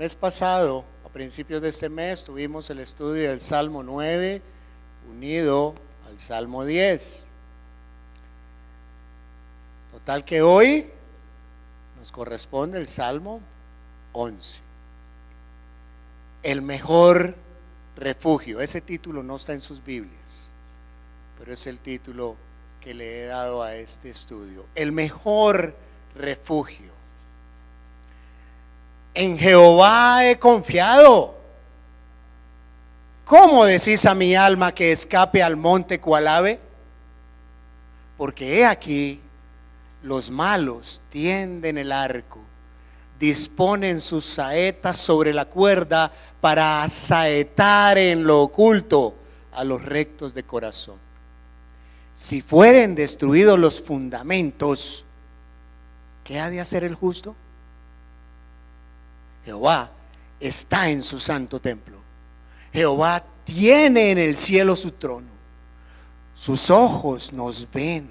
mes pasado, a principios de este mes, tuvimos el estudio del Salmo 9 unido al Salmo 10. Total que hoy nos corresponde el Salmo 11. El mejor refugio. Ese título no está en sus Biblias, pero es el título que le he dado a este estudio. El mejor refugio. En Jehová he confiado. ¿Cómo decís a mi alma que escape al monte cual ave? Porque he aquí, los malos tienden el arco, disponen sus saetas sobre la cuerda para asaetar en lo oculto a los rectos de corazón. Si fueren destruidos los fundamentos, ¿qué ha de hacer el justo? Jehová está en su santo templo. Jehová tiene en el cielo su trono. Sus ojos nos ven,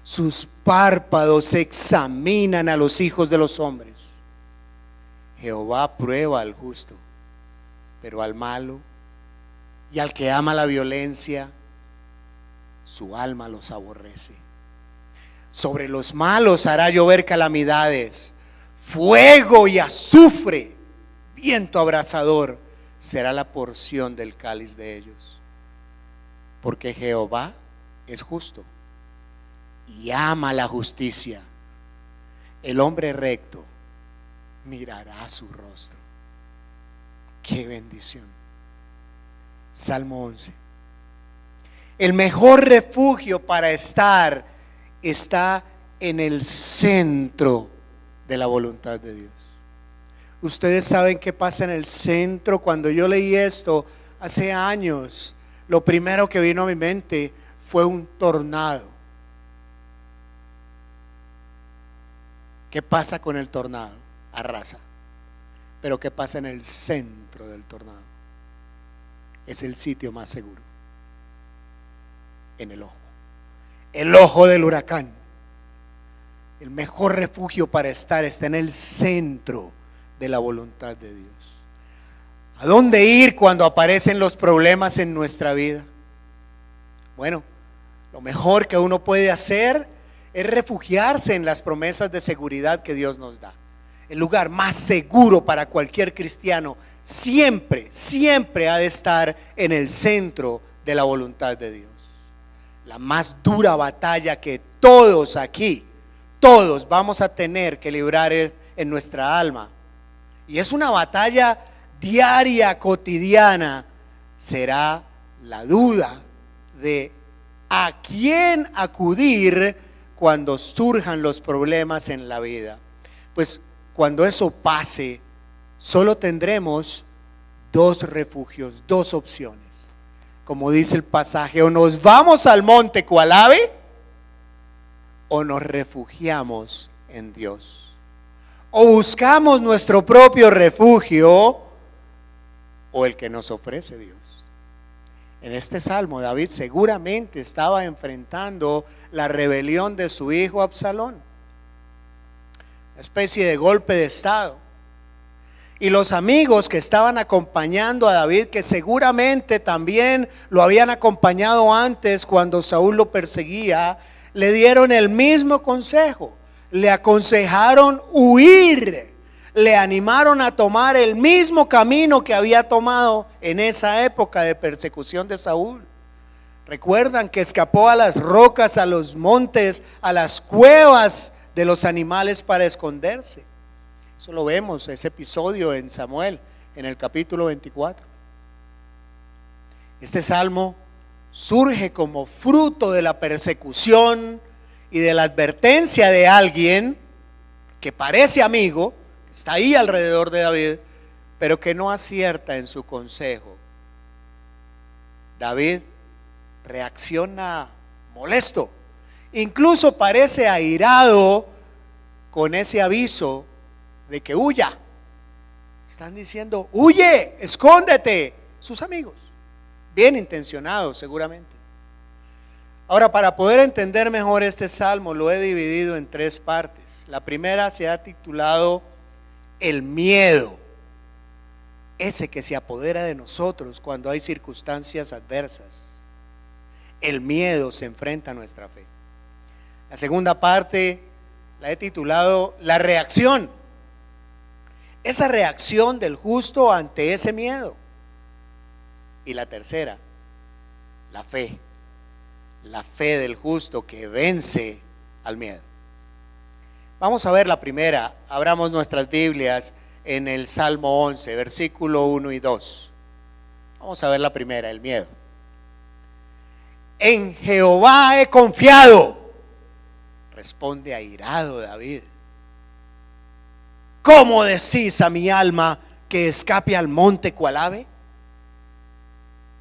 sus párpados examinan a los hijos de los hombres. Jehová prueba al justo, pero al malo y al que ama la violencia, su alma los aborrece. Sobre los malos hará llover calamidades, fuego y azufre, viento abrasador será la porción del cáliz de ellos. Porque Jehová es justo y ama la justicia. El hombre recto mirará su rostro. ¡Qué bendición! Salmo 11. El mejor refugio para estar está en el centro de la voluntad de Dios. Ustedes saben qué pasa en el centro. Cuando yo leí esto hace años, lo primero que vino a mi mente fue un tornado. ¿Qué pasa con el tornado? Arrasa. Pero ¿qué pasa en el centro del tornado? Es el sitio más seguro. En el ojo. El ojo del huracán. El mejor refugio para estar está en el centro de la voluntad de Dios. ¿A dónde ir cuando aparecen los problemas en nuestra vida? Bueno, lo mejor que uno puede hacer es refugiarse en las promesas de seguridad que Dios nos da. El lugar más seguro para cualquier cristiano siempre, siempre ha de estar en el centro de la voluntad de Dios. La más dura batalla que todos aquí, todos vamos a tener que librar en nuestra alma, y es una batalla diaria, cotidiana, será la duda de a quién acudir cuando surjan los problemas en la vida. Pues cuando eso pase, solo tendremos dos refugios, dos opciones. Como dice el pasaje, o nos vamos al monte cual ave, o nos refugiamos en Dios. O buscamos nuestro propio refugio, o el que nos ofrece Dios. En este salmo, David seguramente estaba enfrentando la rebelión de su hijo Absalón, una especie de golpe de estado. Y los amigos que estaban acompañando a David, que seguramente también lo habían acompañado antes cuando Saúl lo perseguía, le dieron el mismo consejo. Le aconsejaron huir, le animaron a tomar el mismo camino que había tomado en esa época de persecución de Saúl. Recuerdan que escapó a las rocas, a los montes, a las cuevas de los animales para esconderse. Eso lo vemos, ese episodio en Samuel, en el capítulo 24. Este salmo surge como fruto de la persecución y de la advertencia de alguien que parece amigo, que está ahí alrededor de David, pero que no acierta en su consejo. David reacciona molesto, incluso parece airado con ese aviso de que huya. Están diciendo, huye, escóndete. Sus amigos, bien intencionados seguramente. Ahora, para poder entender mejor este salmo, lo he dividido en tres partes. La primera se ha titulado El miedo. ese que se apodera de nosotros cuando hay circunstancias adversas. El miedo se enfrenta a nuestra fe. La segunda parte la he titulado La reacción. Esa reacción del justo ante ese miedo. Y la tercera, la fe. La fe del justo que vence al miedo. Vamos a ver la primera. Abramos nuestras Biblias en el Salmo 11, versículo 1 y 2. Vamos a ver la primera, el miedo. En Jehová he confiado, responde airado David. ¿Cómo decís a mi alma que escape al monte cual ave?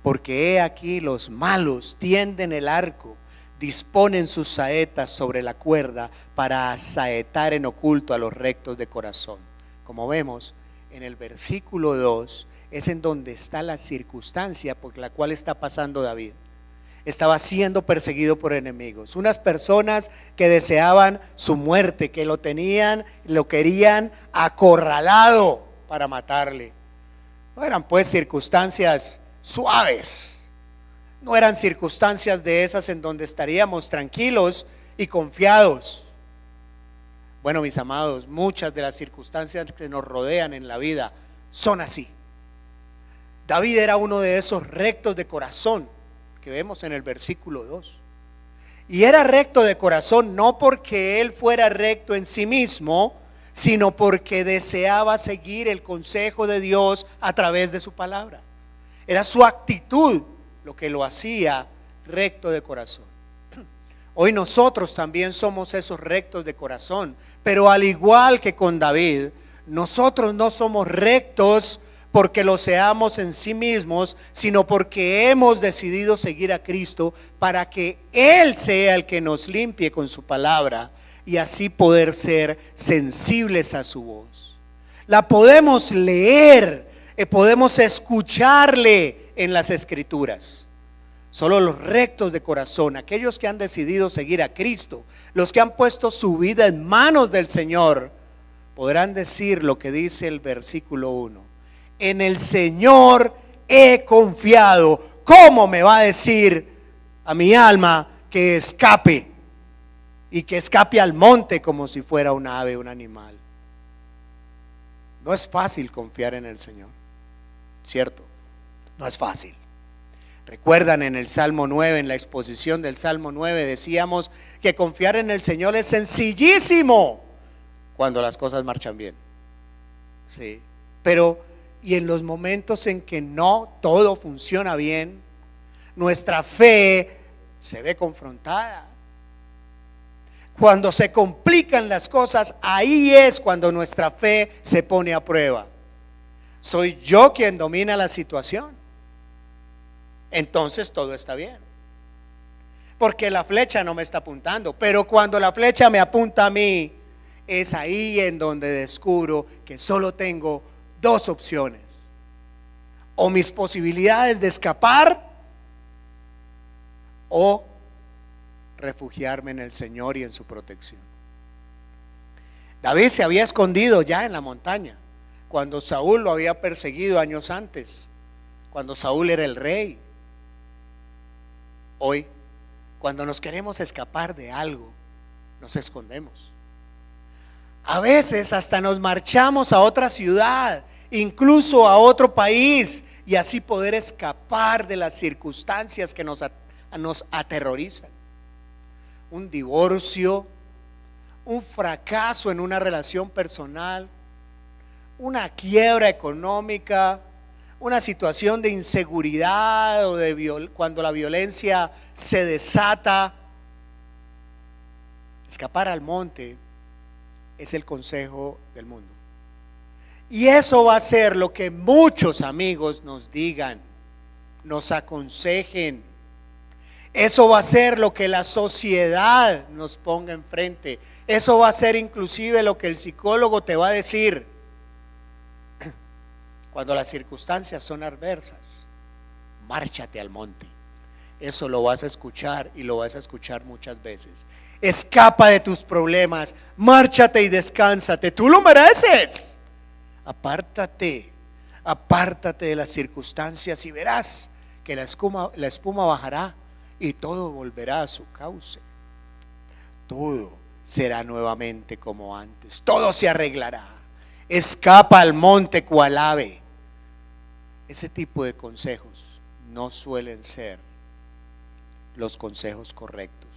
Porque he aquí los malos tienden el arco, disponen sus saetas sobre la cuerda para asaetar en oculto a los rectos de corazón. Como vemos en el versículo 2, es en donde está la circunstancia por la cual está pasando David. Estaba siendo perseguido por enemigos, unas personas que deseaban su muerte, que lo querían acorralado para matarle. No eran pues circunstancias suaves, no eran circunstancias de esas en donde estaríamos tranquilos y confiados. Bueno, mis amados, muchas de las circunstancias que nos rodean en la vida son así. David era uno de esos rectos de corazón que vemos en el versículo 2. Y era recto de corazón no porque él fuera recto en sí mismo, sino porque deseaba seguir el consejo de Dios a través de su palabra. Era su actitud lo que lo hacía recto de corazón. Hoy nosotros también somos esos rectos de corazón, pero al igual que con David, nosotros no somos rectos porque lo seamos en sí mismos, sino porque hemos decidido seguir a Cristo para que Él sea el que nos limpie con su palabra y así poder ser sensibles a su voz. La podemos leer, podemos escucharle en las Escrituras. Solo los rectos de corazón, aquellos que han decidido seguir a Cristo, los que han puesto su vida en manos del Señor, podrán decir lo que dice el versículo 1. En el Señor he confiado. ¿Cómo me va a decir a mi alma que escape? Y que escape al monte como si fuera un ave, un animal. No es fácil confiar en el Señor, ¿cierto? No es fácil. Recuerdan en el Salmo 9, en la exposición del Salmo 9, decíamos que confiar en el Señor es sencillísimo cuando las cosas marchan bien. Sí, pero y en los momentos en que no todo funciona bien, nuestra fe se ve confrontada. Cuando se complican las cosas, ahí es cuando nuestra fe se pone a prueba. ¿Soy yo quien domina la situación? Entonces todo está bien, porque la flecha no me está apuntando. Pero cuando la flecha me apunta a mí, es ahí en donde descubro que solo tengo dos opciones: o mis posibilidades de escapar, o refugiarme en el Señor y en su protección. David se había escondido ya en la montaña cuando Saúl lo había perseguido años antes, cuando Saúl era el rey. Hoy, cuando nos queremos escapar de algo, nos escondemos. A veces hasta nos marchamos a otra ciudad, incluso a otro país, y así poder escapar de las circunstancias que nos aterrorizan. Un divorcio, un fracaso en una relación personal, una quiebra económica, una situación de inseguridad o cuando la violencia se desata. Escapar al monte es el consejo del mundo. Y eso va a ser lo que muchos amigos nos digan, nos aconsejen. Eso va a ser lo que la sociedad nos ponga enfrente. Eso va a ser inclusive lo que el psicólogo te va a decir. Cuando las circunstancias son adversas, márchate al monte. Eso lo vas a escuchar y lo vas a escuchar muchas veces. Escapa de tus problemas, márchate y descánsate. Tú lo mereces. Apártate, Apártate de las circunstancias y verás que la espuma bajará y todo volverá a su cauce. Todo será nuevamente como antes, todo se arreglará. Escapa al monte cual ave. Ese tipo de consejos no suelen ser los consejos correctos,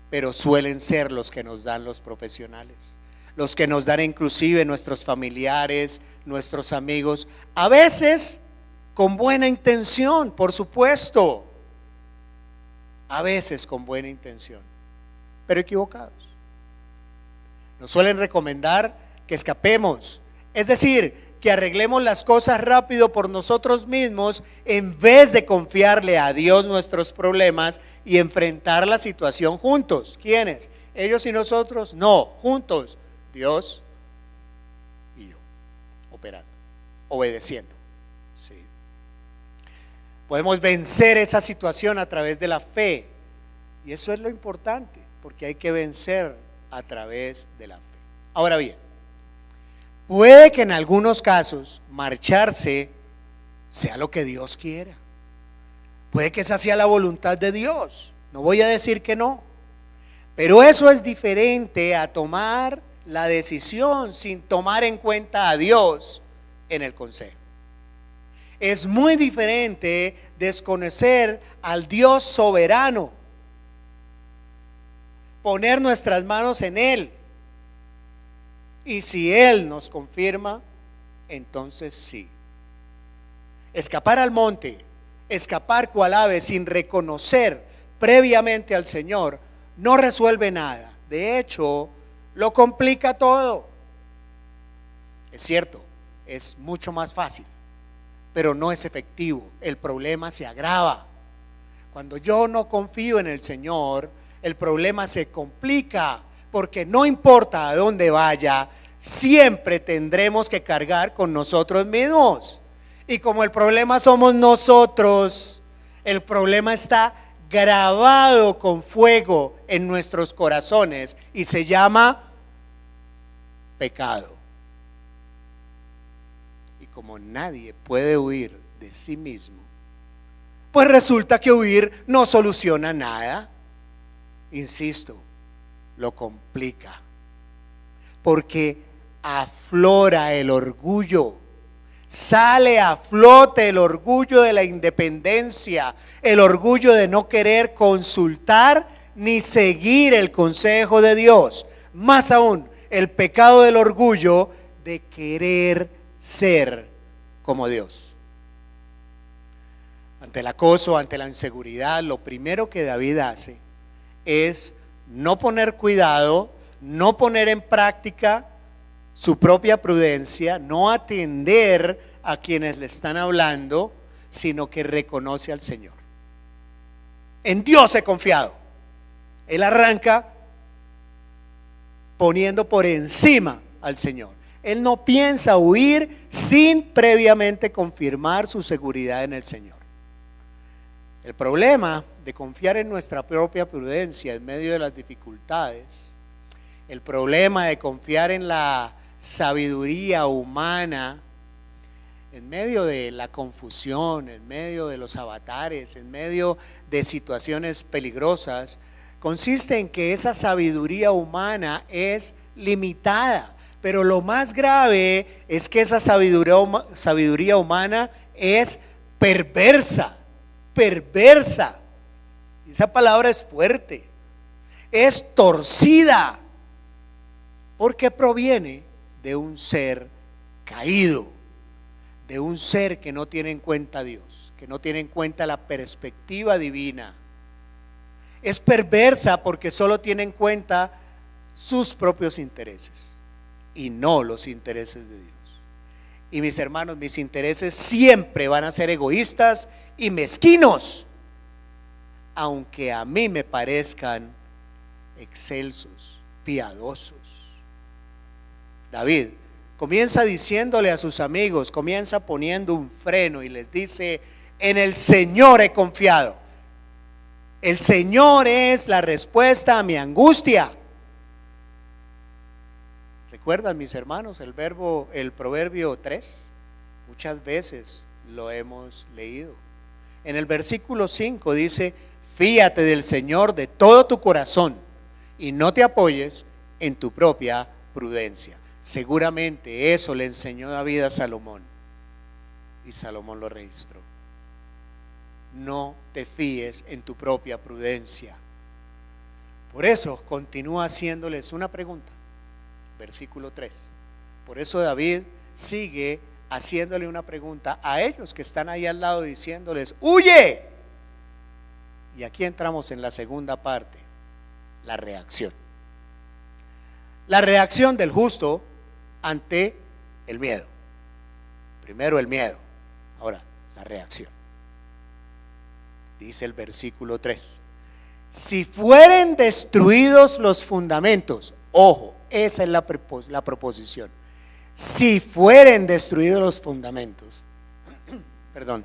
pero suelen ser los que nos dan los profesionales, los que nos dan inclusive nuestros familiares, nuestros amigos, a veces con buena intención, por supuesto, a veces con buena intención, pero equivocados. Nos suelen recomendar que escapemos, es decir, que arreglemos las cosas rápido por nosotros mismos en vez de confiarle a Dios nuestros problemas y enfrentar la situación juntos. ¿Quiénes? ¿Ellos y nosotros? No, juntos, Dios y yo, operando, obedeciendo. Sí. Podemos vencer esa situación a través de la fe, y eso es lo importante, porque hay que vencer a través de la fe. Ahora bien, puede que en algunos casos marcharse sea lo que Dios quiera. Puede que esa sea la voluntad de Dios. No voy a decir que no. Pero eso es diferente a tomar la decisión sin tomar en cuenta a Dios en el consejo. Es muy diferente desconocer al Dios soberano, poner nuestras manos en Él. Y si Él nos confirma, entonces sí. Escapar al monte, escapar cual ave sin reconocer previamente al Señor, no resuelve nada. De hecho, lo complica todo. Es cierto, es mucho más fácil, pero no es efectivo. El problema se agrava. Cuando yo no confío en el Señor, el problema se complica. Porque no importa a dónde vaya, siempre tendremos que cargar con nosotros mismos. Y como el problema somos nosotros, el problema está grabado con fuego en nuestros corazones y se llama pecado. Y como nadie puede huir de sí mismo, pues resulta que huir no soluciona nada. Insisto, lo complica, porque aflora el orgullo, sale a flote el orgullo de la independencia, el orgullo de no querer consultar ni seguir el consejo de Dios, más aún el pecado del orgullo de querer ser como Dios. Ante el acoso, ante la inseguridad, lo primero que David hace es no poner cuidado, no poner en práctica su propia prudencia, no atender a quienes le están hablando, sino que reconoce al Señor. En Dios he confiado. Él arranca poniendo por encima al Señor. Él no piensa huir sin previamente confirmar su seguridad en el Señor. El problema de confiar en nuestra propia prudencia en medio de las dificultades, el problema de confiar en la sabiduría humana en medio de la confusión, en medio de los avatares, en medio de situaciones peligrosas, consiste en que esa sabiduría humana es limitada. Pero lo más grave es que esa sabiduría humana es perversa. Esa palabra es fuerte, es torcida, porque proviene de un ser caído, de un ser que no tiene en cuenta a Dios, que no tiene en cuenta la perspectiva divina. Es perversa porque solo tiene en cuenta sus propios intereses y no los intereses de Dios. Y mis hermanos, mis intereses siempre van a ser egoístas y mezquinos, aunque a mí me parezcan excelsos, piadosos. David comienza diciéndole a sus amigos, comienza poniendo un freno y les dice: en el Señor he confiado. El Señor es la respuesta a mi angustia. ¿Recuerdan, mis hermanos, el proverbio 3? Muchas veces lo hemos leído. En el versículo 5 dice: fíate del Señor de todo tu corazón y no te apoyes en tu propia prudencia. Seguramente eso le enseñó David a Salomón y Salomón lo registró. No te fíes en tu propia prudencia. Por eso continúa haciéndoles una pregunta. Versículo 3. Por eso David sigue haciéndole una pregunta a ellos que están ahí al lado, diciéndoles: ¡huye! Y aquí entramos en la segunda parte, la reacción. La reacción del justo ante el miedo. Primero el miedo, ahora la reacción. Dice el versículo 3: si fueren destruidos los fundamentos, ojo, esa es la proposición. Si fueren destruidos los fundamentos, perdón,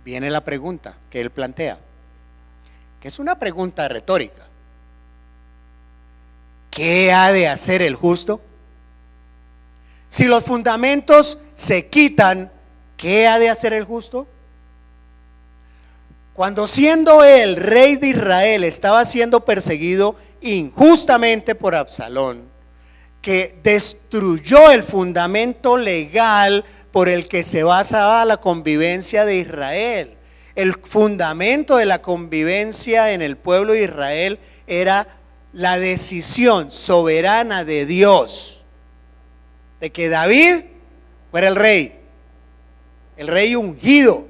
viene la pregunta que él plantea, que es una pregunta retórica. ¿Qué ha de hacer el justo? Si los fundamentos se quitan, ¿qué ha de hacer el justo? Cuando siendo él rey de Israel estaba siendo perseguido injustamente por Absalón, que destruyó el fundamento legal por el que se basaba la convivencia de Israel. El fundamento de la convivencia en el pueblo de Israel era la decisión soberana de Dios de que David fuera el rey ungido.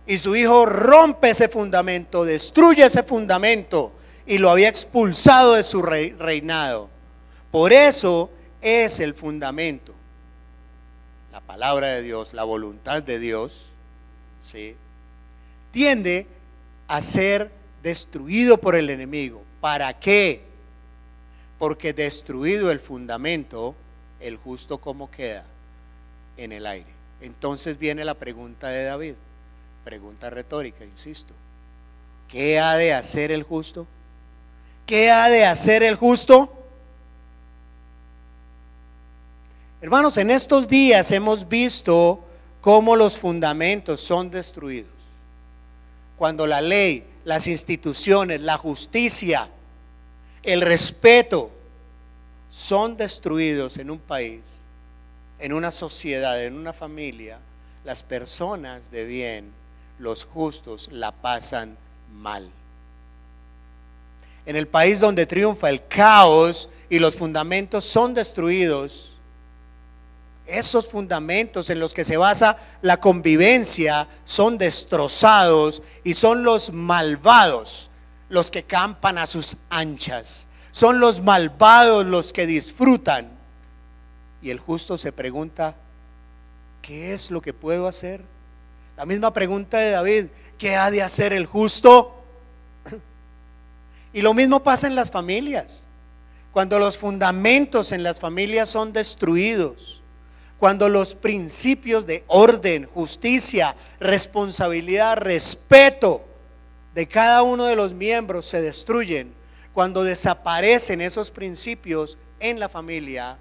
Y su hijo rompe ese fundamento, destruye ese fundamento y lo había expulsado de su reinado. Por eso es el fundamento, la palabra de Dios, la voluntad de Dios, ¿sí?, tiende a ser destruido por el enemigo. ¿Para qué? Porque destruido el fundamento, el justo ¿cómo queda? En el aire. Entonces viene la pregunta de David, pregunta retórica, insisto: ¿qué ha de hacer el justo? ¿Qué ha de hacer el justo? Hermanos, en estos días hemos visto cómo los fundamentos son destruidos. Cuando la ley, las instituciones, la justicia, el respeto son destruidos en un país, en una sociedad, en una familia, las personas de bien, los justos, la pasan mal. En el país donde triunfa el caos y los fundamentos son destruidos, esos fundamentos en los que se basa la convivencia son destrozados y son los malvados los que campan a sus anchas. Son los malvados los que disfrutan. Y el justo se pregunta: ¿qué es lo que puedo hacer? La misma pregunta de David: ¿qué ha de hacer el justo? Y lo mismo pasa en las familias. Cuando los fundamentos en las familias son destruidos, cuando los principios de orden, justicia, responsabilidad, respeto de cada uno de los miembros se destruyen, cuando desaparecen esos principios en la familia,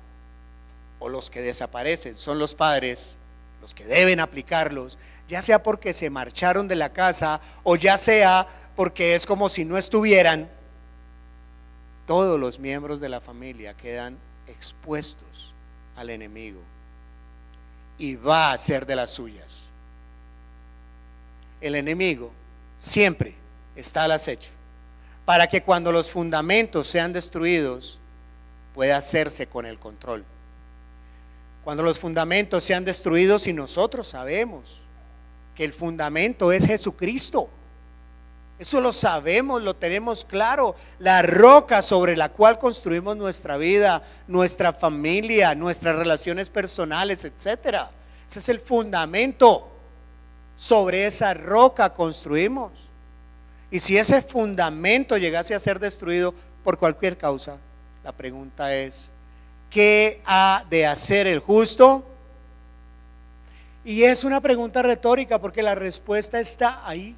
o los que desaparecen son los padres, los que deben aplicarlos, ya sea porque se marcharon de la casa o ya sea porque es como si no estuvieran, todos los miembros de la familia quedan expuestos al enemigo y va a hacer de las suyas. El enemigo siempre está al acecho para que cuando los fundamentos sean destruidos pueda hacerse con el control. Cuando los fundamentos sean destruidos y nosotros sabemos que el fundamento es Jesucristo, eso lo sabemos, lo tenemos claro, la roca sobre la cual construimos nuestra vida, nuestra familia, nuestras relaciones personales, etcétera. Ese es el fundamento. Sobre esa roca construimos. Y si ese fundamento llegase a ser destruido por cualquier causa, la pregunta es: ¿qué ha de hacer el justo? Y es una pregunta retórica porque la respuesta está ahí,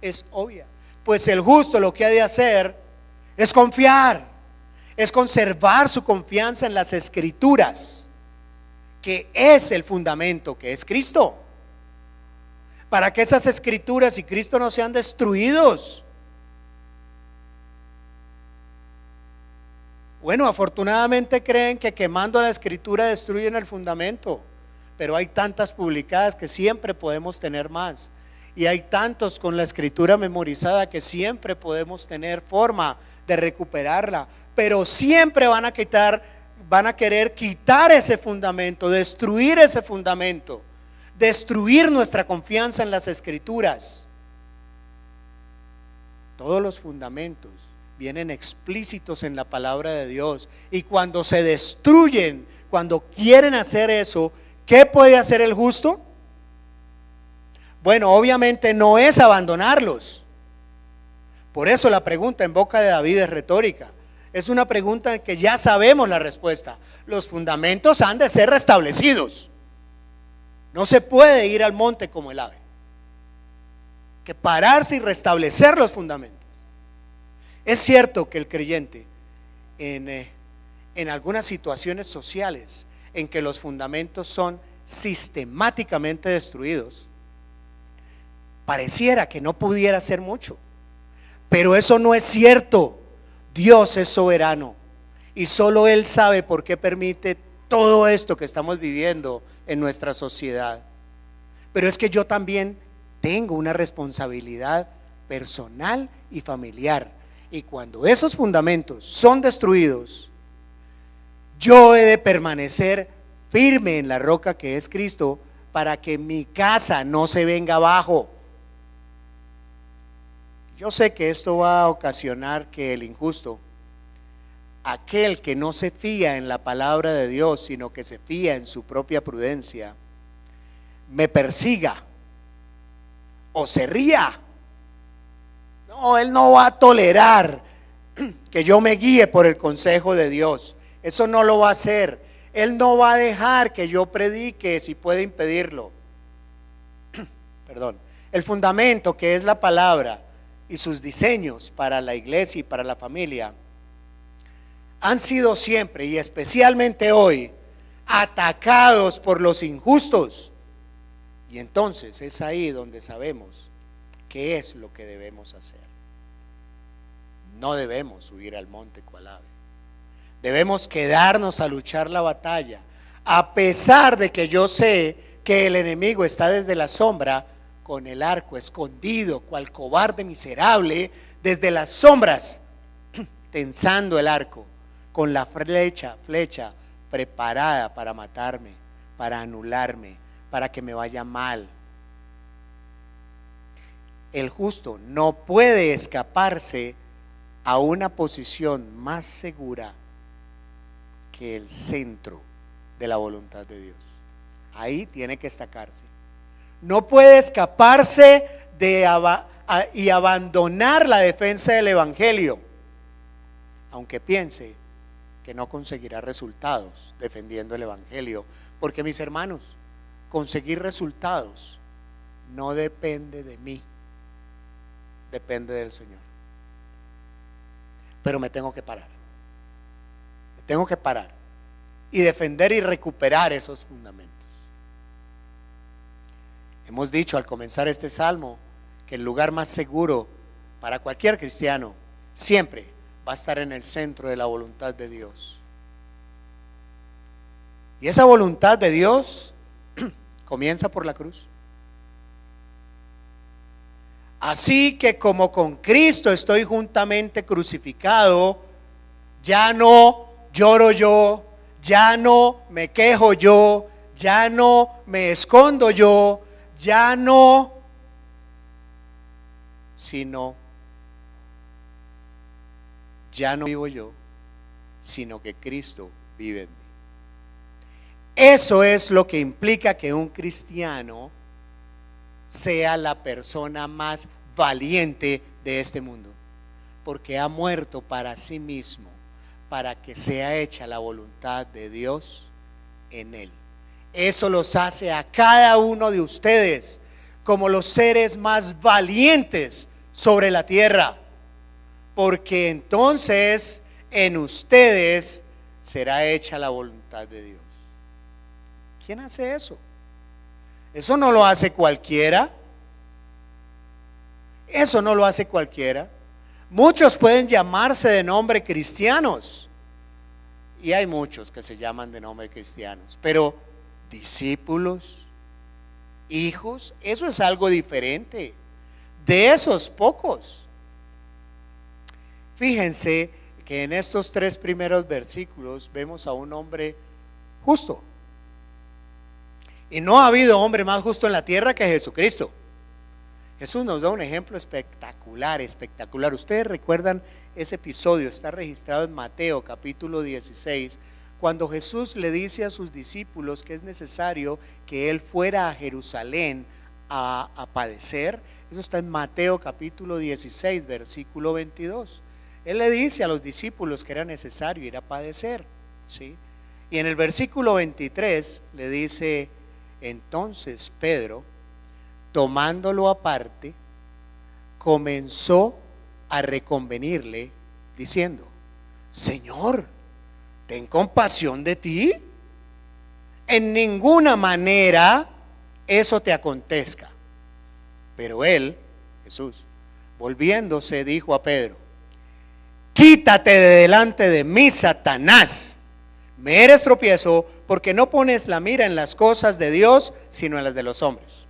es obvia. Pues el justo lo que ha de hacer es confiar es conservar su confianza en las Escrituras, que es el fundamento, que es Cristo, para que esas Escrituras y Cristo no sean destruidos. Bueno, afortunadamente creen que quemando la Escritura destruyen el fundamento, pero hay tantas publicadas que siempre podemos tener más, y hay tantos con la Escritura memorizada que siempre podemos tener forma de recuperarla, pero siempre van a querer quitar ese fundamento, destruir ese fundamento, destruir nuestra confianza en las Escrituras. Todos los fundamentos vienen explícitos en la palabra de Dios, y cuando se destruyen, cuando quieren hacer eso, ¿qué puede hacer el justo? Bueno, obviamente no es abandonarlos. Por eso la pregunta en boca de David es retórica. Es una pregunta que ya sabemos la respuesta. Los fundamentos han de ser restablecidos. No se puede ir al monte como el ave, que pararse y restablecer los fundamentos. Es cierto que el creyente en algunas situaciones sociales en que los fundamentos son sistemáticamente destruidos, pareciera que no pudiera hacer mucho, pero eso no es cierto. Dios es soberano y solo Él sabe por qué permite todo esto que estamos viviendo en nuestra sociedad. Pero es que yo también tengo una responsabilidad personal y familiar, y cuando esos fundamentos son destruidos, yo he de permanecer firme en la roca que es Cristo, para que mi casa no se venga abajo. Yo sé que esto va a ocasionar que el injusto, aquel que no se fía en la palabra de Dios, sino que se fía en su propia prudencia, me persiga o se ría. No, él no va a tolerar que yo me guíe por el consejo de Dios. Eso no lo va a hacer. Él no va a dejar que yo predique si puede impedirlo. Perdón. El fundamento, que es la palabra y sus diseños para la iglesia y para la familia, han sido siempre y especialmente hoy atacados por los injustos. Y entonces es ahí donde sabemos qué es lo que debemos hacer. No debemos subir al monte cual ave. Debemos quedarnos a luchar la batalla, a pesar de que yo sé que el enemigo está desde la sombra con el arco escondido, cual cobarde miserable, desde las sombras, tensando el arco con la flecha preparada para matarme, para anularme, para que me vaya mal. El justo no puede escaparse a una posición más segura que el centro de la voluntad de Dios. Ahí tiene que destacarse. No puede escaparse y abandonar la defensa del evangelio, aunque piense que no conseguirá resultados defendiendo el evangelio, porque mis hermanos, conseguir resultados no depende de mí, depende del Señor. Pero me tengo que parar y defender y recuperar esos fundamentos. Hemos dicho al comenzar este salmo que el lugar más seguro para cualquier cristiano siempre va a estar en el centro de la voluntad de Dios. Y esa voluntad de Dios comienza por la cruz. Así que como con Cristo estoy juntamente crucificado, ya no lloro yo, ya no me quejo yo, ya no me escondo yo, ya no, sino ya no vivo yo, sino que Cristo vive en mí. Eso es lo que implica que un cristiano sea la persona más valiente de este mundo, porque ha muerto para sí mismo, para que sea hecha la voluntad de Dios en él. Eso los hace a cada uno de ustedes como los seres más valientes sobre la tierra, porque entonces en ustedes será hecha la voluntad de Dios. ¿Quién hace eso? Eso no lo hace cualquiera. Eso no lo hace cualquiera. Muchos pueden llamarse de nombre cristianos, y hay muchos que se llaman de nombre cristianos, pero discípulos, hijos, eso es algo diferente. De esos pocos. Fíjense que en estos 3 primeros versículos vemos a un hombre justo. Y no ha habido hombre más justo en la tierra que Jesucristo. Jesús nos da un ejemplo espectacular, espectacular. Ustedes recuerdan ese episodio, está registrado en Mateo capítulo 16, cuando Jesús le dice a sus discípulos que es necesario que Él fuera a Jerusalén a padecer. Eso está en Mateo capítulo 16, versículo 22. Él le dice a los discípulos que era necesario ir a padecer, ¿sí? Y en el versículo 23 le dice: entonces Pedro, tomándolo aparte, comenzó a reconvenirle, diciendo: Señor, ten compasión de ti. En ninguna manera eso te acontezca. Pero él, Jesús, volviéndose, dijo a Pedro: quítate de delante de mí, Satanás. Me eres tropiezo, porque no pones la mira en las cosas de Dios, sino en las de los hombres.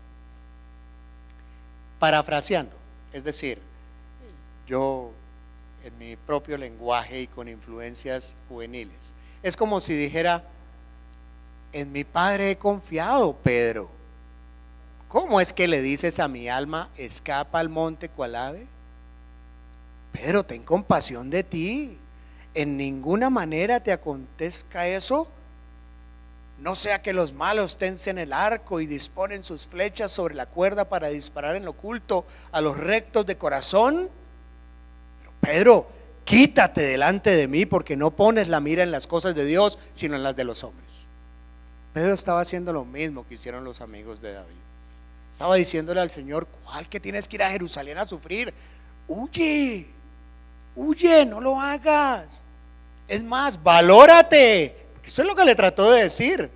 Parafraseando, es decir, yo en mi propio lenguaje y con influencias juveniles, es como si dijera: en mi Padre he confiado, Pedro. ¿Cómo es que le dices a mi alma: escapa al monte cual ave? Pedro, ten compasión de ti. En ninguna manera te acontezca eso. No sea que los malos tensen el arco y disponen sus flechas sobre la cuerda para disparar en lo oculto a los rectos de corazón. Pero Pedro, quítate delante de mí, porque no pones la mira en las cosas de Dios, sino en las de los hombres. Pedro estaba haciendo lo mismo que hicieron los amigos de David. Estaba diciéndole al Señor: ¿cuál que tienes que ir a Jerusalén a sufrir? Huye, huye, no lo hagas. Es más, valórate. Eso es lo que le trató de decir.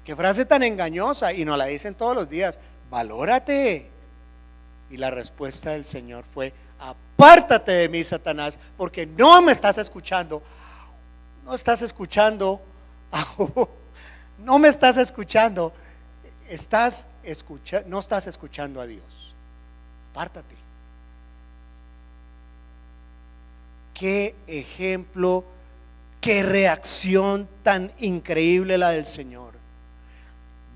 Qué frase tan engañosa, y nos la dicen todos los días: valórate. Y la respuesta del Señor fue: apártate de mí, Satanás, porque no me estás escuchando. No estás escuchando. No me estás escuchando. No estás escuchando a Dios. Apártate. Qué ejemplo, qué reacción tan increíble la del Señor.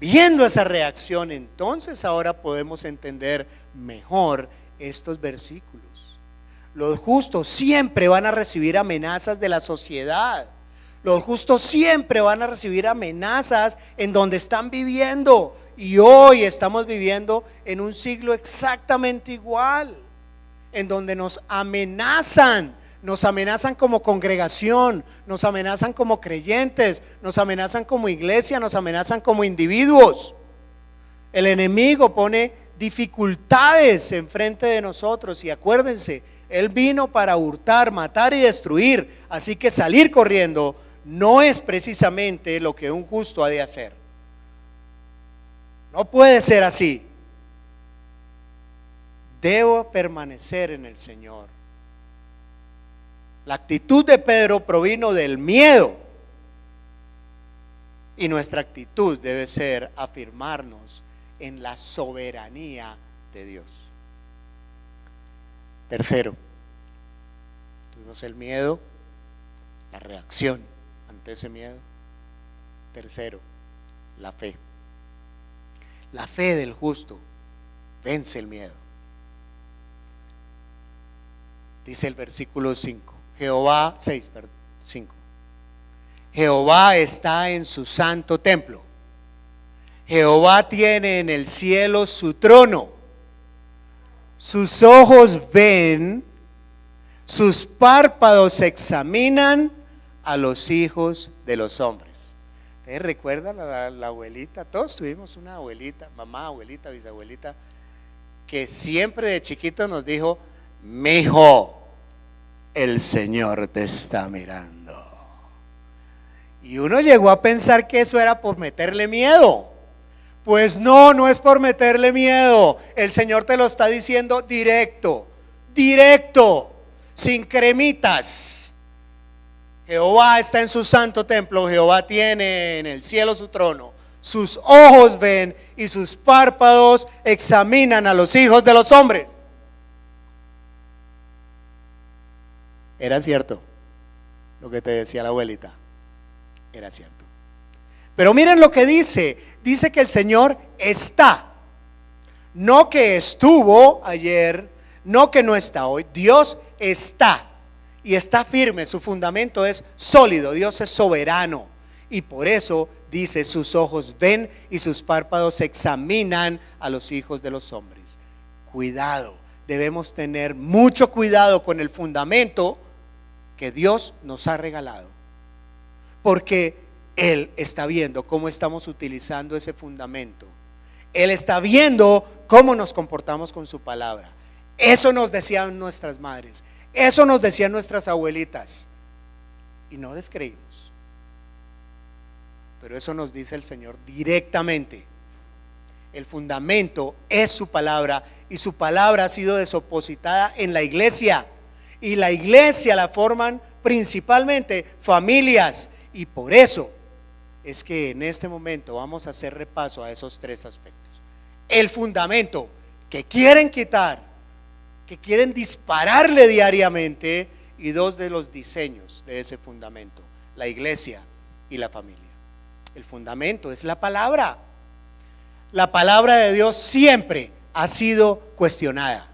Viendo esa reacción, entonces ahora podemos entender mejor estos versículos. Los justos siempre van a recibir amenazas de la sociedad. Los justos siempre van a recibir amenazas en donde están viviendo. Y hoy estamos viviendo en un siglo exactamente igual, en donde nos amenazan como congregación, nos amenazan como creyentes, nos amenazan como iglesia, nos amenazan como individuos. El enemigo pone dificultades enfrente de nosotros, y acuérdense, él vino para hurtar, matar y destruir. Así que salir corriendo no es precisamente lo que un justo ha de hacer. No puede ser así. Debo permanecer en el Señor. La actitud de Pedro provino del miedo, y nuestra actitud debe ser afirmarnos en la soberanía de Dios. Tercero, tuvimos el miedo, la reacción ante ese miedo. Tercero, la fe. La fe del justo vence el miedo. Dice el versículo 5. Jehová 5. Jehová está en su santo templo. Jehová tiene en el cielo su trono. Sus ojos ven, sus párpados examinan a los hijos de los hombres. ¿Ustedes recuerdan a la abuelita? Todos tuvimos una abuelita, mamá, abuelita, bisabuelita, que siempre de chiquito nos dijo: mijo, el Señor te está mirando. Y uno llegó a pensar que eso era por meterle miedo. Pues no, no es por meterle miedo. El Señor te lo está diciendo directo, directo, sin cremitas. Jehová está en su santo templo, Jehová tiene en el cielo su trono. Sus ojos ven y sus párpados examinan a los hijos de los hombres. Era cierto lo que te decía la abuelita. Era cierto. Pero miren lo que dice. Dice que el Señor está. No que estuvo ayer, no que no está hoy. Dios está. Y está firme, su fundamento es sólido. Dios es soberano. Y por eso dice, sus ojos ven y sus párpados examinan a los hijos de los hombres. Cuidado, debemos tener mucho cuidado con el fundamento que Dios nos ha regalado, porque Él está viendo cómo estamos utilizando ese fundamento. Él está viendo cómo nos comportamos con su palabra. Eso nos decían nuestras madres, eso nos decían nuestras abuelitas, y no les creímos. Pero eso nos dice el Señor directamente. El fundamento es su palabra, y su palabra ha sido depositada en la iglesia, y la iglesia la forman principalmente familias, y por eso es que en este momento vamos a hacer repaso a esos tres aspectos. El fundamento que quieren quitar, que quieren dispararle diariamente, y dos de los diseños de ese fundamento: la iglesia y la familia. El fundamento es la palabra. La palabra de Dios siempre ha sido cuestionada.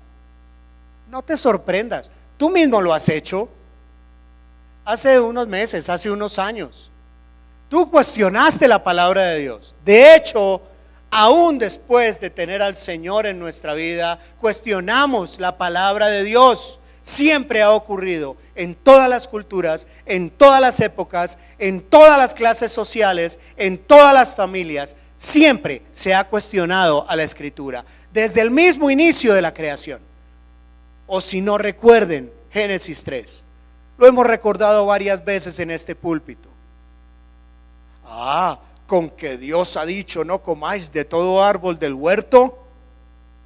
No te sorprendas, tú mismo lo has hecho. Hace unos meses, hace unos años, tú cuestionaste la palabra de Dios. De hecho, aún después de tener al Señor en nuestra vida, cuestionamos la palabra de Dios. Siempre ha ocurrido en todas las culturas, en todas las épocas, en todas las clases sociales, en todas las familias. Siempre se ha cuestionado a la Escritura, desde el mismo inicio de la creación. O si no recuerden, Génesis 3. Lo hemos recordado varias veces en este púlpito. Con que Dios ha dicho, no comáis de todo árbol del huerto,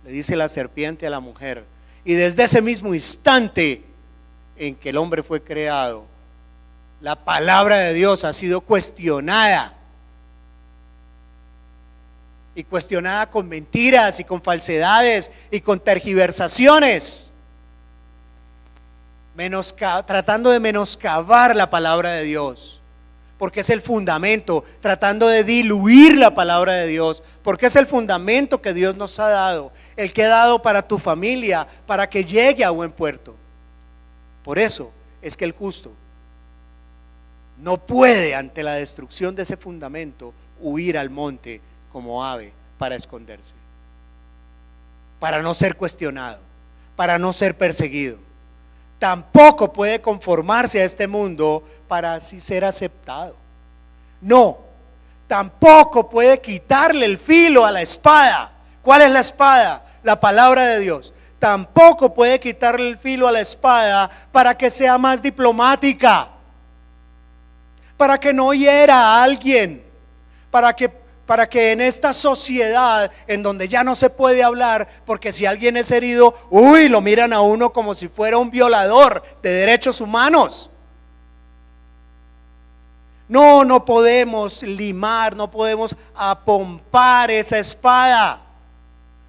le dice la serpiente a la mujer. Y desde ese mismo instante en que el hombre fue creado, la palabra de Dios ha sido cuestionada. Y cuestionada con mentiras y con falsedades y con tergiversaciones, tratando de menoscabar la palabra de Dios, porque es el fundamento, tratando de diluir la palabra de Dios, porque es el fundamento que Dios nos ha dado, el que ha dado para tu familia, para que llegue a buen puerto. Por eso es que el justo no puede, ante la destrucción de ese fundamento, huir al monte como ave para esconderse, para no ser cuestionado, para no ser perseguido. Tampoco puede conformarse a este mundo para así ser aceptado. No, tampoco puede quitarle el filo a la espada. ¿Cuál es la espada? La palabra de Dios. Tampoco puede quitarle el filo a la espada para que sea más diplomática, para que no hiera a alguien, para que en esta sociedad en donde ya no se puede hablar, porque si alguien es herido, lo miran a uno como si fuera un violador de derechos humanos. No podemos limar, no podemos apompar esa espada.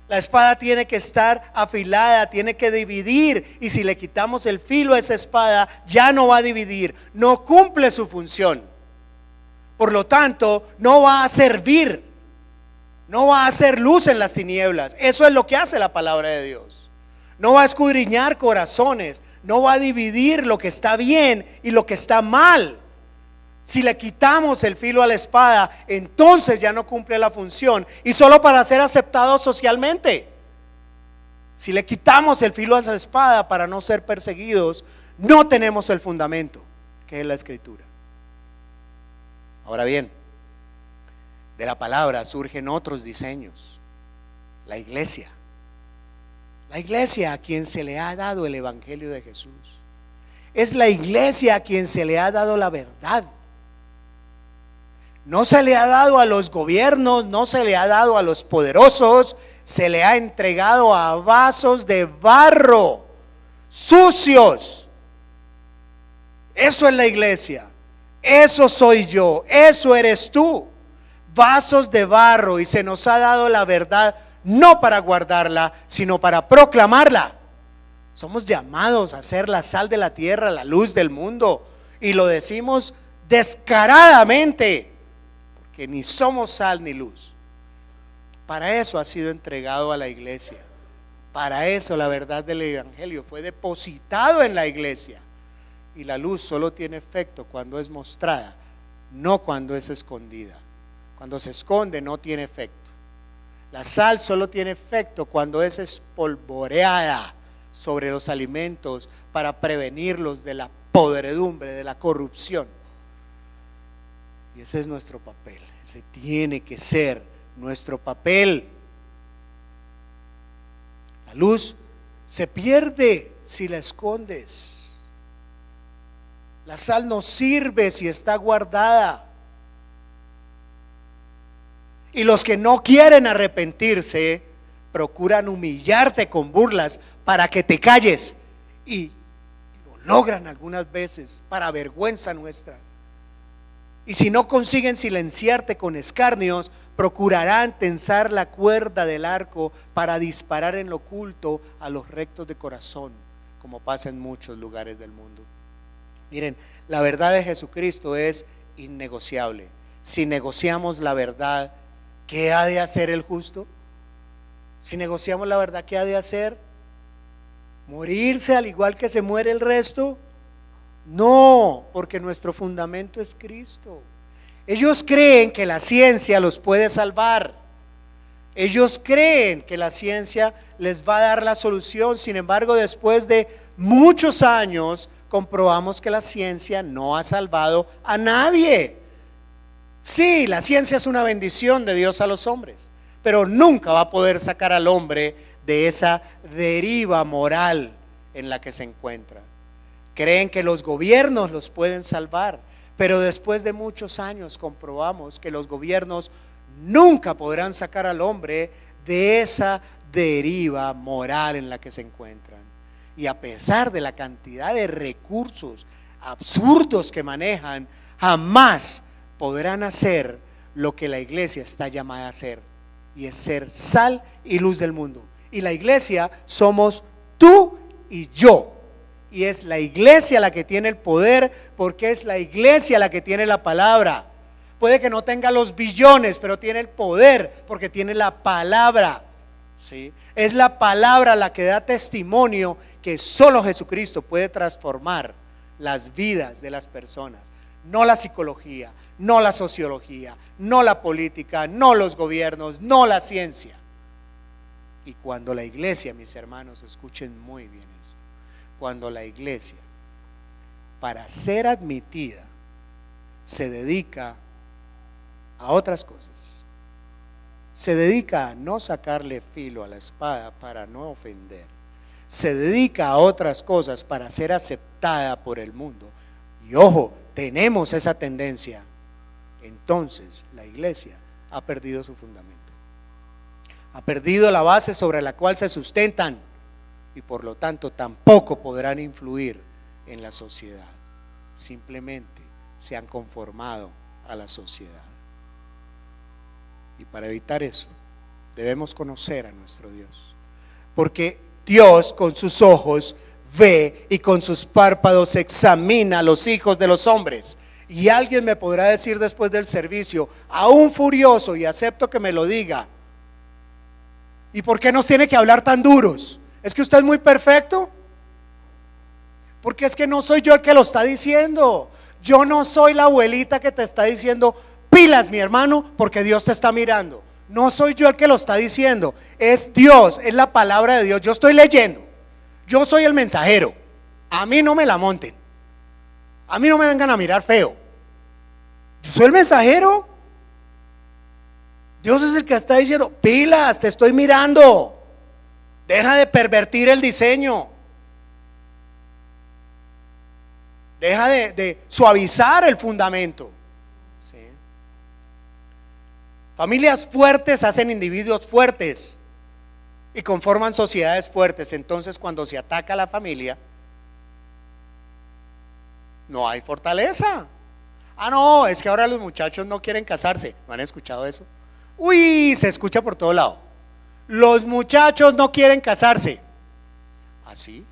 La espada tiene que estar afilada, tiene que dividir, y si le quitamos el filo a esa espada, ya no va a dividir, no cumple su función. Por lo tanto, no va a servir, no va a hacer luz en las tinieblas. Eso es lo que hace la palabra de Dios. No va a escudriñar corazones, no va a dividir lo que está bien y lo que está mal. Si le quitamos el filo a la espada, entonces ya no cumple la función, y solo para ser aceptado socialmente. Si le quitamos el filo a la espada para no ser perseguidos, no tenemos el fundamento, que es la Escritura. Ahora bien, de la palabra surgen otros diseños. La iglesia a quien se le ha dado el evangelio de Jesús. Es la iglesia a quien se le ha dado la verdad. No se le ha dado a los gobiernos, no se le ha dado a los poderosos, se le ha entregado a vasos de barro, sucios. Eso es la iglesia, eso soy yo, eso eres tú, vasos de barro, y se nos ha dado la verdad no para guardarla, sino para proclamarla. Somos llamados a ser la sal de la tierra, la luz del mundo, y lo decimos descaradamente, porque ni somos sal ni luz. Para eso ha sido entregado a la iglesia, para eso la verdad del evangelio fue depositado en la iglesia. Y la luz solo tiene efecto cuando es mostrada, no cuando es escondida. Cuando se esconde no tiene efecto. La sal solo tiene efecto cuando es espolvoreada sobre los alimentos para prevenirlos de la podredumbre, de la corrupción. Y ese es nuestro papel, ese tiene que ser nuestro papel. La luz se pierde si la escondes. La sal no sirve si está guardada. Y los que no quieren arrepentirse procuran humillarte con burlas para que te calles, y lo logran algunas veces para vergüenza nuestra. Y si no consiguen silenciarte con escarnios, procurarán tensar la cuerda del arco para disparar en lo oculto a los rectos de corazón, como pasa en muchos lugares del mundo. Miren, la verdad de Jesucristo es innegociable. Si negociamos la verdad, ¿qué ha de hacer el justo? Si negociamos la verdad, ¿qué ha de hacer? ¿Morirse al igual que se muere el resto? No, porque nuestro fundamento es Cristo. Ellos creen que la ciencia los puede salvar. Ellos creen que la ciencia les va a dar la solución. Sin embargo, después de muchos años, comprobamos que la ciencia no ha salvado a nadie. Sí, la ciencia es una bendición de Dios a los hombres, pero nunca va a poder sacar al hombre de esa deriva moral en la que se encuentra. Creen que los gobiernos los pueden salvar, pero después de muchos años comprobamos que los gobiernos nunca podrán sacar al hombre de esa deriva moral en la que se encuentran. Y a pesar de la cantidad de recursos absurdos que manejan, jamás podrán hacer lo que la iglesia está llamada a hacer, y es ser sal y luz del mundo. Y la iglesia somos tú y yo, y es la iglesia la que tiene el poder, porque es la iglesia la que tiene la palabra. Puede que no tenga los billones, pero tiene el poder porque tiene la palabra. ¿Sí? Es la palabra la que da testimonio que solo Jesucristo puede transformar las vidas de las personas, no la psicología, no la sociología, no la política, no los gobiernos, no la ciencia. Y cuando la iglesia, mis hermanos, escuchen muy bien esto, cuando la iglesia, para ser admitida, se dedica a otras cosas, se dedica a no sacarle filo a la espada para no ofender, se dedica a otras cosas para ser aceptada por el mundo, y ojo, tenemos esa tendencia, entonces la iglesia ha perdido su fundamento, ha perdido la base sobre la cual se sustentan, y por lo tanto tampoco podrán influir en la sociedad. Simplemente se han conformado a la sociedad. Y para evitar eso, debemos conocer a nuestro Dios, porque Dios con sus ojos ve y con sus párpados examina a los hijos de los hombres. Y alguien me podrá decir después del servicio, aún furioso, y acepto que me lo diga: ¿y por qué nos tiene que hablar tan duros? ¿Es que usted es muy perfecto? Porque es que no soy yo el que lo está diciendo. Yo no soy la abuelita que te está diciendo: pilas, mi hermano, porque Dios te está mirando. No soy yo el que lo está diciendo, es Dios, es la palabra de Dios. Yo estoy leyendo, yo soy el mensajero. A mí no me la monten, a mí no me vengan a mirar feo. Yo soy el mensajero. Dios es el que está diciendo: pilas, te estoy mirando, deja de pervertir el diseño. Deja de suavizar el fundamento. ¿Sí? Familias fuertes hacen individuos fuertes y conforman sociedades fuertes. Entonces, cuando se ataca a la familia, no hay fortaleza. Ah, no, es que ahora los muchachos no quieren casarse. ¿No han escuchado eso? Uy, se escucha por todo lado. Los muchachos no quieren casarse. ¿Así?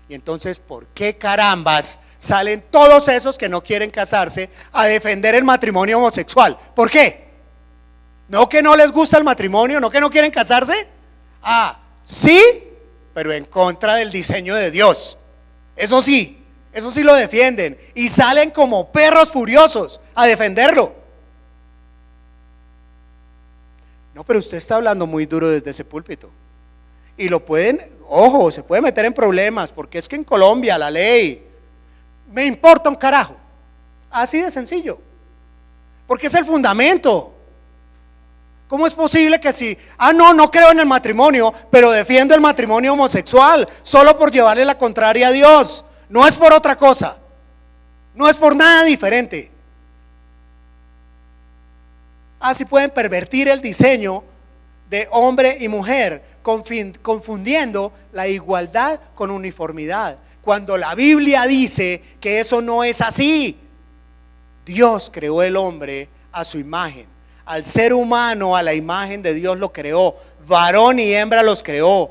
Y entonces, ¿por qué carambas salen todos esos que no quieren casarse a defender el matrimonio homosexual? ¿Por qué? ¿No que no les gusta el matrimonio? ¿No que no quieren casarse? Ah, sí, pero en contra del diseño de Dios. Eso sí lo defienden y salen como perros furiosos a defenderlo. No, pero usted está hablando muy duro desde ese púlpito. Y lo pueden, ojo, se puede meter en problemas, porque es que en Colombia la ley me importa un carajo. Así de sencillo. Porque es el fundamento. ¿Cómo es posible que si, no creo en el matrimonio, pero defiendo el matrimonio homosexual solo por llevarle la contraria a Dios? No es por otra cosa, no es por nada diferente. Así pueden pervertir el diseño de hombre y mujer, confundiendo la igualdad con uniformidad, cuando la Biblia dice que eso no es así. Dios creó el hombre a su imagen, al ser humano a la imagen de Dios lo creó, varón y hembra los creó.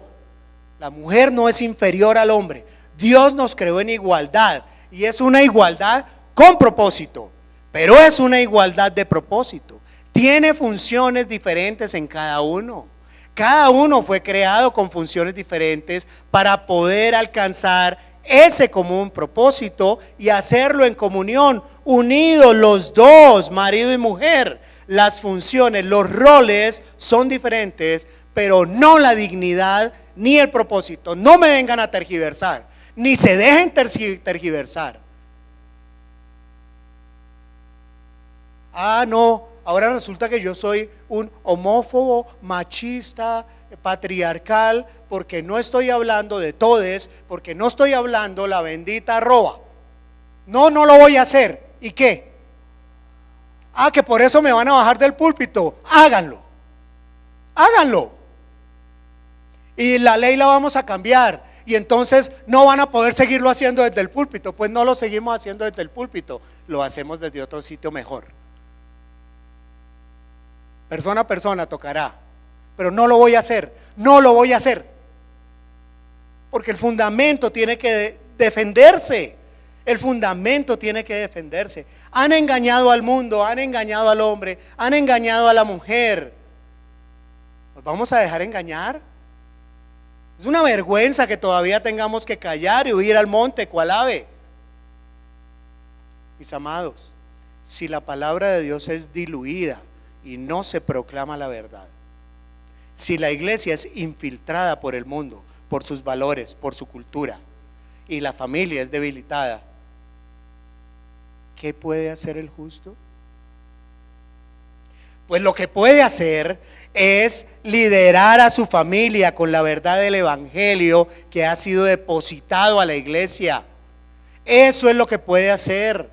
La mujer no es inferior al hombre. Dios nos creó en igualdad, y es una igualdad con propósito, pero es una igualdad de propósito. Tiene funciones diferentes en cada uno. Cada uno fue creado con funciones diferentes para poder alcanzar ese común propósito y hacerlo en comunión, unidos los dos, marido y mujer. Las funciones, los roles son diferentes, pero no la dignidad ni el propósito. No me vengan a tergiversar, ni se dejen tergiversar. No, ahora resulta que yo soy un homófobo, machista, patriarcal, porque no estoy hablando de todes, porque no estoy hablando la bendita arroba. No lo voy a hacer. ¿Y qué? Que por eso me van a bajar del púlpito. Háganlo. Y la ley la vamos a cambiar. Y entonces no van a poder seguirlo haciendo desde el púlpito. Pues no lo seguimos haciendo desde el púlpito, lo hacemos desde otro sitio mejor. Persona a persona tocará, pero no lo voy a hacer. Porque el fundamento tiene que defenderse. Han engañado al mundo, han engañado al hombre, han engañado a la mujer. ¿Nos vamos a dejar engañar? Es una vergüenza que todavía tengamos que callar y huir al monte cual ave. Mis amados, si la palabra de Dios es diluida y no se proclama la verdad, si la iglesia es infiltrada por el mundo, por sus valores, por su cultura, y la familia es debilitada, ¿qué puede hacer el justo? Pues lo que puede hacer es liderar a su familia con la verdad del evangelio que ha sido depositado a la iglesia. Eso es lo que puede hacer,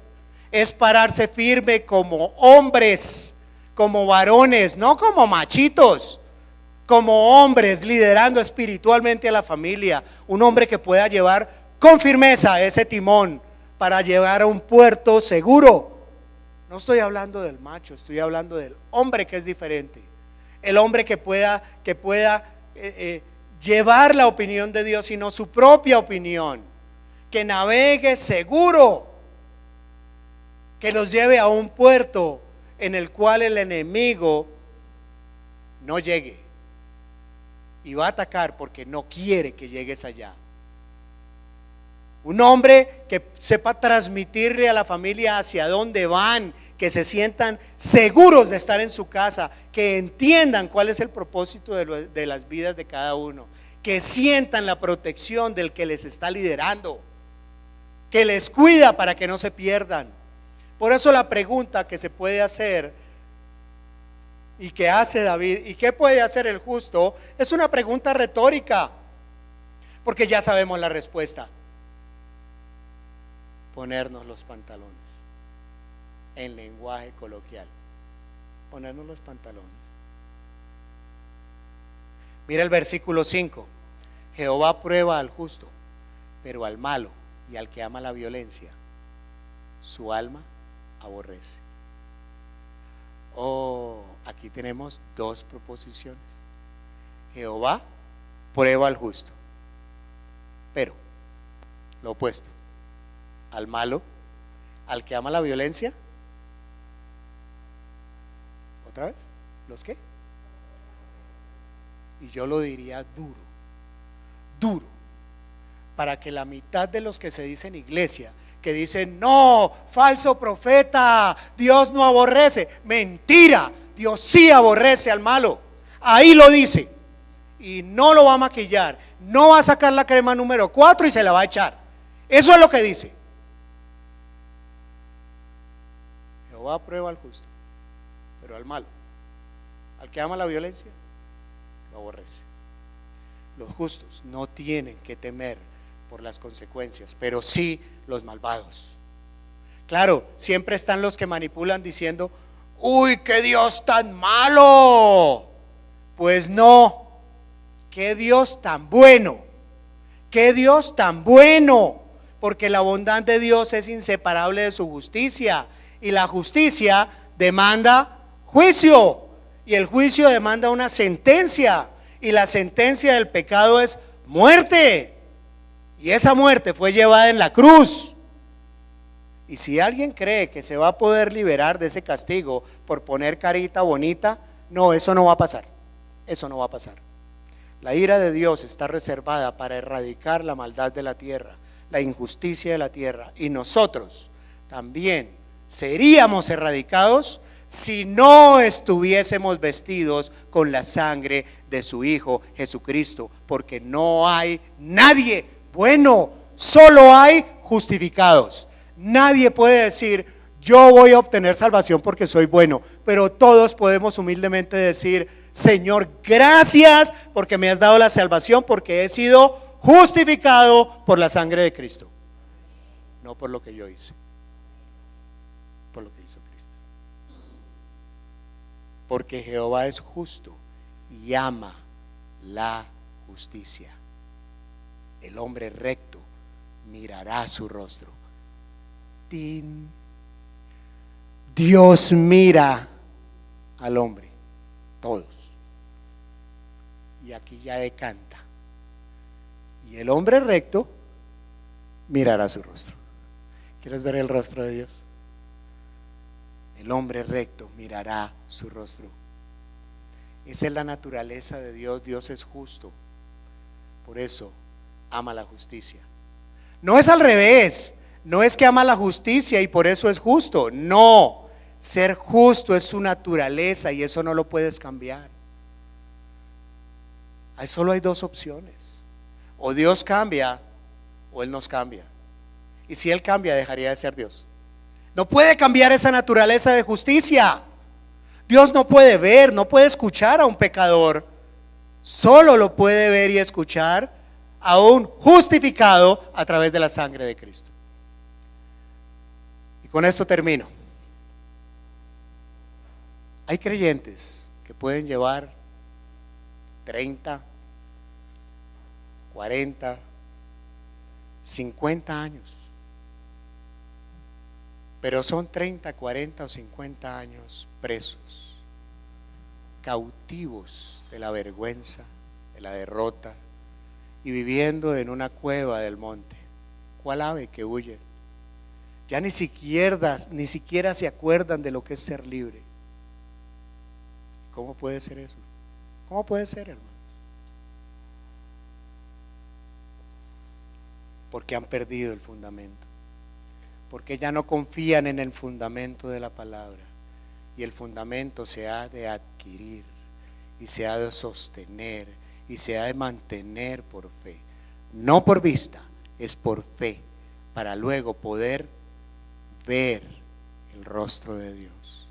es pararse firme como hombres, como varones, no como machitos, como hombres liderando espiritualmente a la familia. Un hombre que pueda llevar con firmeza ese timón para llevar a un puerto seguro. No estoy hablando del macho, estoy hablando del hombre que es diferente. El hombre que pueda llevar la opinión de Dios y no su propia opinión, que navegue seguro, que los lleve a un puerto en el cual el enemigo no llegue y va a atacar porque no quiere que llegues allá. Un hombre que sepa transmitirle a la familia hacia dónde van, que se sientan seguros de estar en su casa, que entiendan cuál es el propósito de las vidas de cada uno, que sientan la protección del que les está liderando, que les cuida para que no se pierdan. Por eso la pregunta que se puede hacer y que hace David, ¿y qué puede hacer el justo?, es una pregunta retórica, porque ya sabemos la respuesta. ponernos los pantalones. En lenguaje coloquial, ponernos los pantalones. Mira el versículo 5. Jehová prueba al justo, pero al malo y al que ama la violencia, su alma aborrece. Oh, aquí tenemos dos proposiciones. Jehová prueba al justo, pero lo opuesto, al malo, al que ama la violencia. ¿Otra vez? ¿Los qué? Y yo lo diría duro, para que la mitad de los que se dicen iglesia, que dicen no, falso profeta, Dios no aborrece, mentira, Dios sí aborrece al malo, ahí lo dice, y no lo va a maquillar, no va a sacar la crema número 4 y se la va a echar, eso es lo que dice. Jehová prueba al justo, pero al malo, al que ama la violencia, lo aborrece. Los justos no tienen que temer por las consecuencias, pero sí los malvados. Claro, siempre están los que manipulan diciendo, uy, qué Dios tan malo. Pues no, qué Dios tan bueno, qué Dios tan bueno, porque la bondad de Dios es inseparable de su justicia, y la justicia demanda juicio, y el juicio demanda una sentencia, y la sentencia del pecado es muerte, y esa muerte fue llevada en la cruz. Y si alguien cree que se va a poder liberar de ese castigo por poner carita bonita, no, eso no va a pasar, eso no va a pasar. La ira de Dios está reservada para erradicar la maldad de la tierra, la injusticia de la tierra, y nosotros también seríamos erradicados si no estuviésemos vestidos con la sangre de su Hijo Jesucristo, porque no hay nadie bueno, solo hay justificados. Nadie puede decir yo voy a obtener salvación porque soy bueno, pero todos podemos humildemente decir, Señor, gracias porque me has dado la salvación, porque he sido justificado por la sangre de Cristo, no por lo que yo hice, por lo que hizo Cristo. Porque Jehová es justo y ama la justicia. El hombre recto mirará su rostro. ¡Tin! Dios mira al hombre, todos. Y aquí ya decanta. Y el hombre recto mirará su rostro. ¿Quieres ver el rostro de Dios? El hombre recto mirará su rostro. Esa es la naturaleza de Dios. Dios es justo. Por eso ama la justicia. No es al revés. No es que ama la justicia y por eso es justo. No, ser justo es su naturaleza y eso no lo puedes cambiar. Ahí solo hay dos opciones. O Dios cambia o Él nos cambia. Y si Él cambia, dejaría de ser Dios. No puede cambiar esa naturaleza de justicia. Dios no puede ver, no puede escuchar a un pecador. Solo lo puede ver y escuchar a un justificado a través de la sangre de Cristo. Y con esto termino. Hay creyentes que pueden llevar 30, 40, 50 años, pero son 30, 40 o 50 años presos, cautivos de la vergüenza, de la derrota, y viviendo en una cueva del monte. ¿Cuál ave que huye? Ya ni siquiera se acuerdan de lo que es ser libre. ¿Cómo puede ser eso? ¿Cómo puede ser, hermanos? Porque han perdido el fundamento, porque ya no confían en el fundamento de la palabra, y el fundamento se ha de adquirir y se ha de sostener y se ha de mantener por fe, no por vista, es por fe, para luego poder ver el rostro de Dios,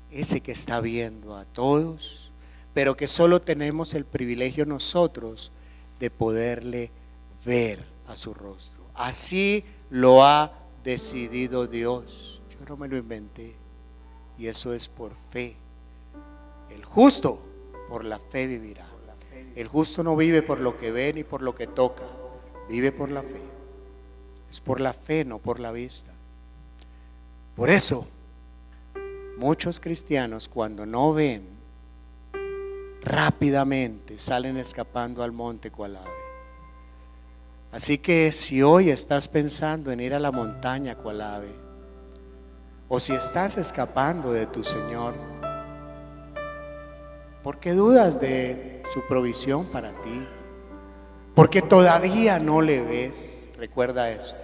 ese que está viendo a todos, pero que solo tenemos el privilegio nosotros de poderle ver a su rostro. Así lo ha decidido Dios. Yo no me lo inventé. Y eso es por fe. El justo por la fe vivirá. El justo no vive por lo que ve ni por lo que toca. Vive por la fe. Es por la fe, no por la vista. Por eso, muchos cristianos cuando no ven, rápidamente salen escapando al monte cual ave. Así que si hoy estás pensando en ir a la montaña cual ave, o si estás escapando de tu Señor, ¿por qué dudas de su provisión para ti? Porque todavía no le ves. Recuerda esto: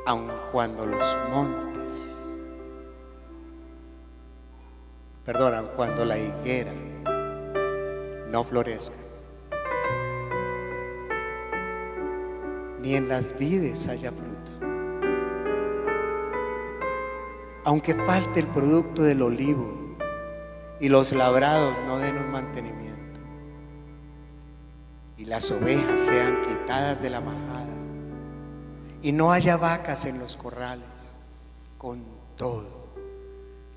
aun cuando los montes, aun cuando la higuera no florezca, ni en las vides haya fruto, aunque falte el producto del olivo y los labrados no den un mantenimiento, y las ovejas sean quitadas de la majada, y no haya vacas en los corrales, con todo,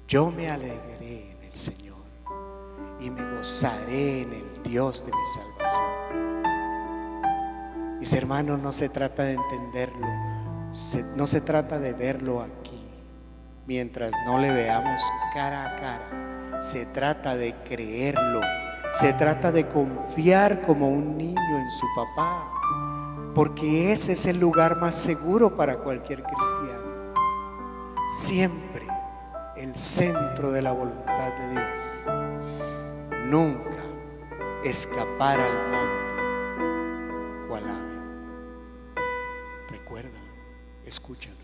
yo me alegraré en el Señor y me gozaré en el Dios de mi salvación. Mis hermanos, no se trata de entenderlo, no se trata de verlo aquí mientras no le veamos cara a cara. Se trata de creerlo, se trata de confiar como un niño en su papá, porque ese es el lugar más seguro para cualquier cristiano. Siempre el centro de la voluntad de Dios. Nunca escapar al monte cual ave. Recuérdalo, escúchalo.